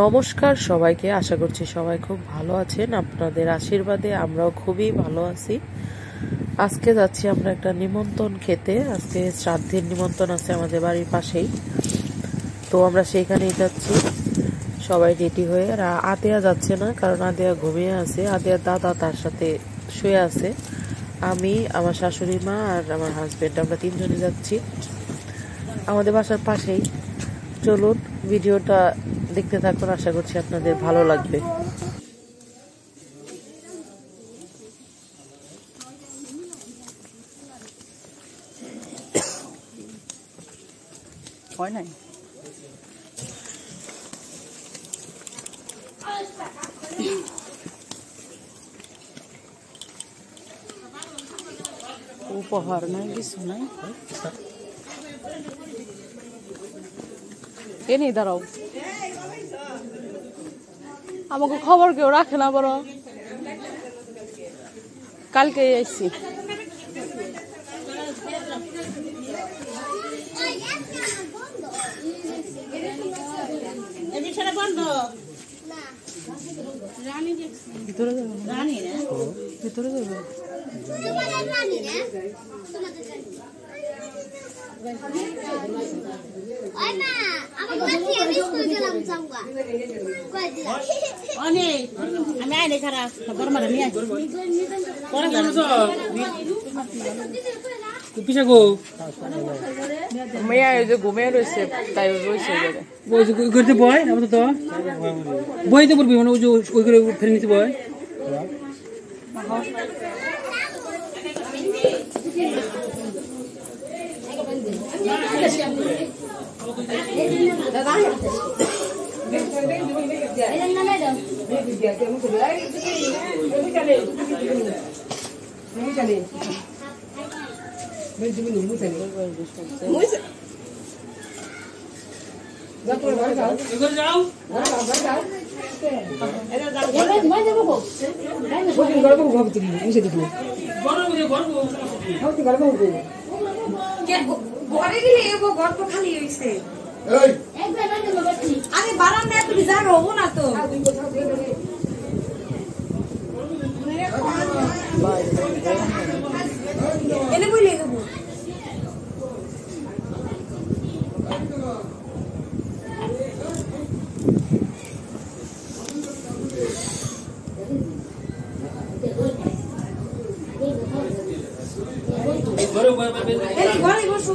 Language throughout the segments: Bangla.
নমস্কার সবাইকে, আশা করছি সবাই খুব ভালো আছেন। আপনাদের আশীর্বাদে আমরাও খুবই ভালো আছি। আজকে যাচ্ছি আমরা একটা নিমন্ত্রণ খেতে। আজকে শ্রাদ্ধের নিমন্ত্রণ আছে আমাদের বাড়ির পাশেই, তো আমরা সেইখানেই যাচ্ছি সবাই রেডি হয়ে। আর আদেয়া যাচ্ছে না, কারণ আদেয়া ঘুমিয়ে আছে। আদেয়ার দাদা তার সাথে শুয়ে আছে। আমি, আমার শাশুড়ি মা আর আমার হাজবেন্ড, আমরা তিনজনে যাচ্ছি আমাদের বাসার পাশেই। চলুন ভিডিওটা দেখতে থাকুন, আশা করছি আপনাদের ভালো লাগবে। হয় নাই উপহার নাই, কিছু নাই। এ নেই, দাঁড়াও, আমাকে খবর কেউ রাখে না। বড় কালকে আইছি। ভিতরে যাবে, ভিতরে যাবে। ঘুমিয়ে রয়েছে, তাই রয়েছে বয় তো বইতে পড়বি, মানে ওই করে ফেলে নিতে বয়। আরে বারান্দায় তুমি জায়গা হবো না তো। এনে বইলে দেবো। ঘরে বসো,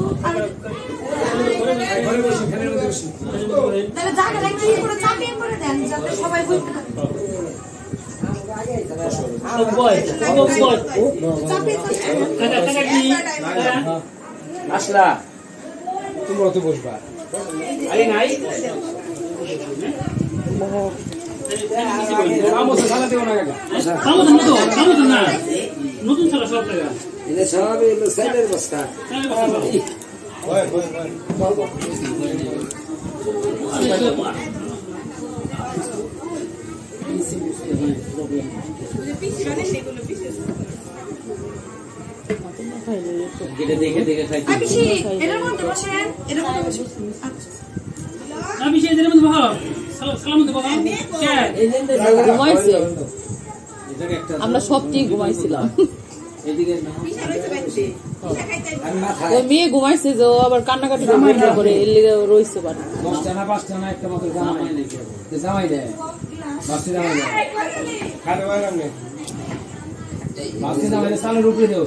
তাহলে জায়গাটা একটু করে চাপিয়ে করে দেন, যাতে সবাই বসতে পারে। আসলা তোমরা তো বসবা। আরে নাই নতুন সালা সব টাকা এটা সব এলো সাইলের বস্তা। দেখে দেখে খাইতে এটার মধ্যে বসেন, এটার মধ্যে বসেন। আমি সেই এর মধ্যে বসো, সালাম দেবো। ঘুমাইছে, আমরা সবচেয়ে ঘুমাইছিলাম। ওই মেয়ে ঘুমাইছে যে, ও আবার কান্নাকাটি করে এর লিগে রইছে। পারে 10টা না 5টা না একটা মতো জামাই দেয়, বাসে জামাই দেয়, খাবে ভাই আপনি বাসে জামাই দেয়, সালের উপরে দেও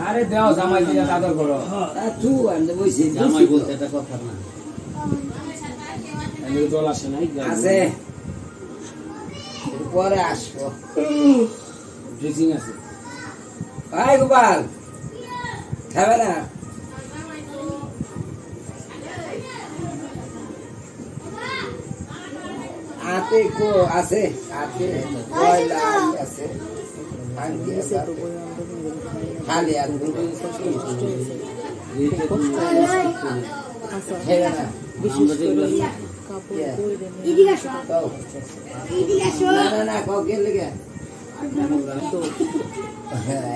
আরে দেও জামাই দিয়ে আদর করো। জামাই বলতে এটা কথা না, জল আসে নাই আছে, পরে আসবো। ড্রেসিং আছে। ভাই গোপাল খাবে না? আতে কো আছে, আতে কয়লা আছে, আনকি আছে, খালি আনবো। খেয়ে না বিশেষ করে কাপড় পরে দেন। এদিকে আসো, এদিকে আসো। না না কাউকে লেগে তো হ্যাঁ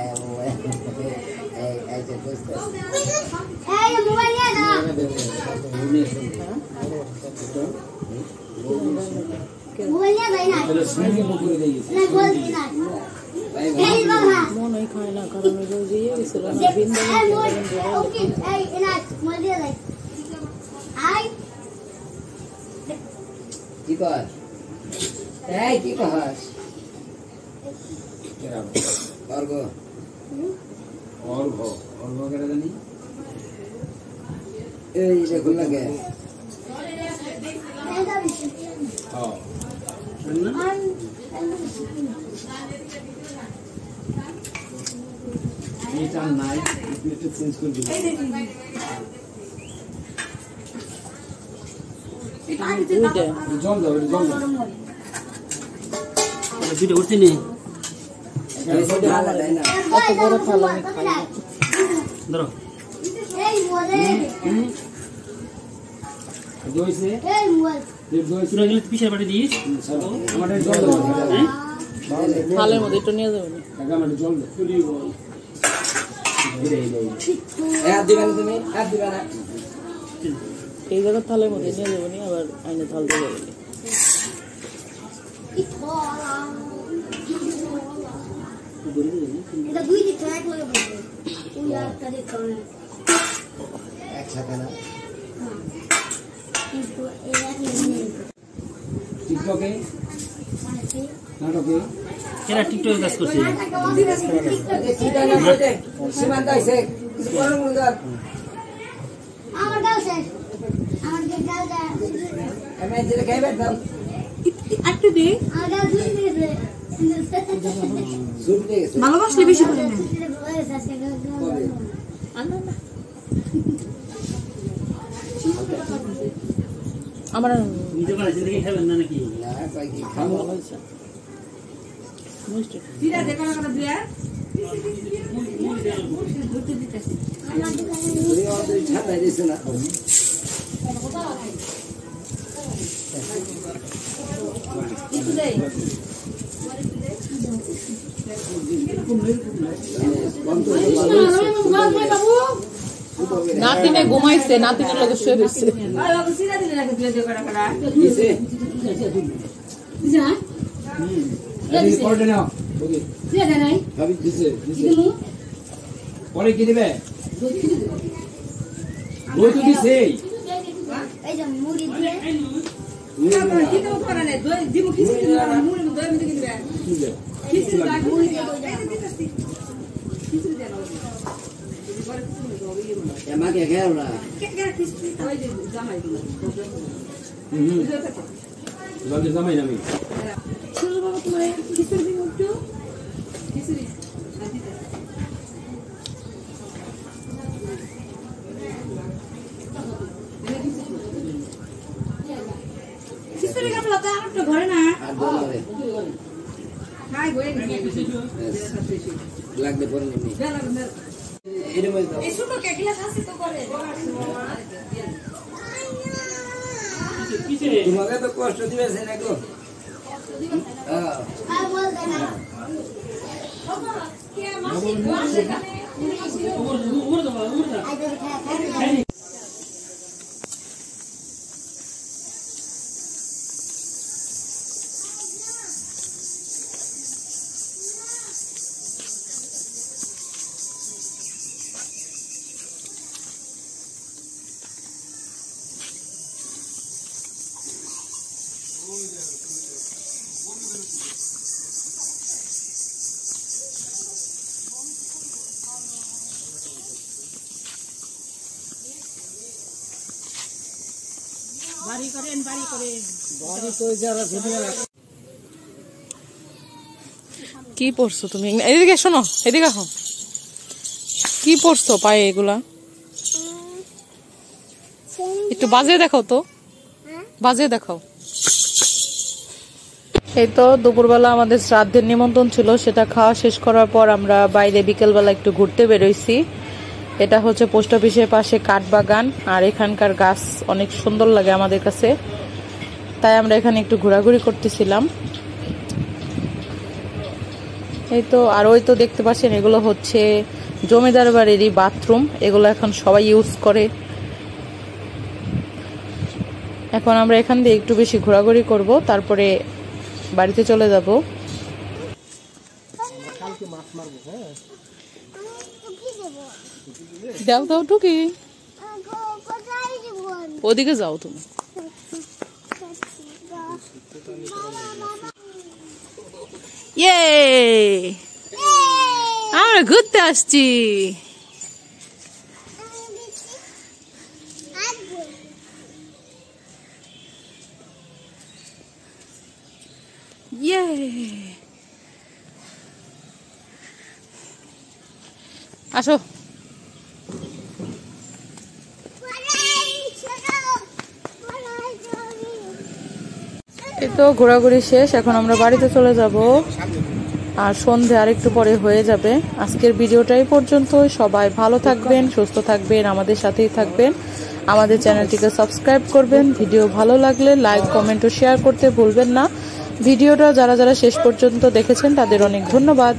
এই এই যে বুঝতে এই মোবাইল নিয়ে মন ওই খায় না, কারণ ওই যে ইয়ে গেছিল না, কি কর এই কি কর অর্ঘ অর্ঘ অর্ঘ কেন জানি এই দেখুন লাগে হ্যাঁ এটা নাই একটু চেঞ্জ করে দিন জল দাও জল দাও দুটো উঠতে নেই এত বড় থালা আমি খাই না। ধরো দইছে দইছে গেলে পিছনে পাঠিয়ে দিস আমাদের জল দাও থালের মধ্যে একটু নিয়ে যাবে না? টাকা আমাদের জল দাও এক দিবেন তুমি এক দিবে না এই জায়গার থালের মধ্যে নিয়ে যাবে না, আবার আইনে থাল দিয়ে যাবে। এটা দুই দিক থেকে এক লগে বসে ওই একটা দিক করে একসাথে না কিন্তু এই এক লগে টিকটকে নাটকে এরা টিকটকে কাজ করছে সীমান্ত আইছে আমার গাল শেষ আমার গাল যা আমি যেটা খাইবে দাও একটু দে আমার গাল দুই দিয়েছে সুপ দিয়ে গেছে ভালোবাসলে বেশি করে না আমার নিজে বানাইছে দেখে খাবেন না নাকি? না কই কি খাবো দিদা দেখা না করে দিয়া ওই অর্ধ ছাড়াই দিছে না একটু দেই নাতিনে ঘুমাইছে, নাতিনের লগে শুয়ে রয়েছে। বাবু সিরা দিলে রাখে দিলে দে করা করা দিছে যা এই কোর্ডে নাও ওকে সিরা দে নাই ভাবি দিছে দিছে দিলু পরে কি দিবে ওই তো দিছে এই যে মুড়ি দিয়ে তারপরে কি তো করে না দই দিব কিছু দিন মুড়ি দই মধ্যে কি দিবে কি দিবে কিছু দাগ মুড়ি দিয়ে দই দাও আমাকে খেয়াল না কে কে কিছু ওই যে জামাই দিল জলদি জামাই না আমি শুনো বাবা তোমার কিছু দিন একটু কিছু দিন সিস্টারে কাপলা তো আমার তো ঘরে না আর দোলে হাই গয়ে গেছে লাগবে পরে নিবি বেলা বেলা এর মধ্যে এই ছোট কেকলা খাসি তো করে তোমাকে তো কষ্ট দিবে সে না গো হ্যাঁ আর বল দে না বাবা কে মাসি বল দে না আই তো খাই কি পড়ছো তুমি? এদিকে শোনো, এদিকে আসো। কি পড়ছো পায়ে এগুলা? একটু বাজে দেখাও তো, বাজে দেখাও। এই তো দুপুরবেলা আমাদের শ্রাদ্ধের নিমন্ত্রণ ছিল, সেটা খাওয়া শেষ করার পর আমরা বাইরে বিকেলবেলা একটু ঘুরতে বেরোইছি। এটা হচ্ছে পোস্ট অফিসের পাশে কাঠবাগান, আর এখানকার গাছ অনেক সুন্দর লাগে আমাদের কাছে, তাই আমরা এখানে একটু ঘোরাঘুরি করতেছিলাম। এই তো, আর ওই তো দেখতে পাচ্ছেন এগুলো হচ্ছে জমিদার বাড়িরই বাথরুম, এগুলো এখন সবাই ইউজ করে। এখন আমরা এখান দিয়ে একটু বেশি ঘোরাঘুরি করব, তারপরে বাড়িতে চলে যাব। দাও দাও টুকি, ওদিকে যাও তুমি। ইয়ে, আমরা ঘুরতে আসছি। ইয়ে, আসো। এই তো ঘোরাঘুরি শেষ, এখন আমরা বাড়িতে চলে যাব। আর সন্ধে আরেকটু পরে হয়ে যাবে। আজকের ভিডিওটাই পর্যন্ত। সবাই ভালো থাকবেন, সুস্থ থাকবেন, আমাদের সাথেই থাকবেন। আমাদের চ্যানেলটিকে সাবস্ক্রাইব করবেন। ভিডিও ভালো লাগলে লাইক, কমেন্ট ও শেয়ার করতে ভুলবেন না। ভিডিওটা যারা যারা শেষ পর্যন্ত দেখেছেন তাদের অনেক ধন্যবাদ।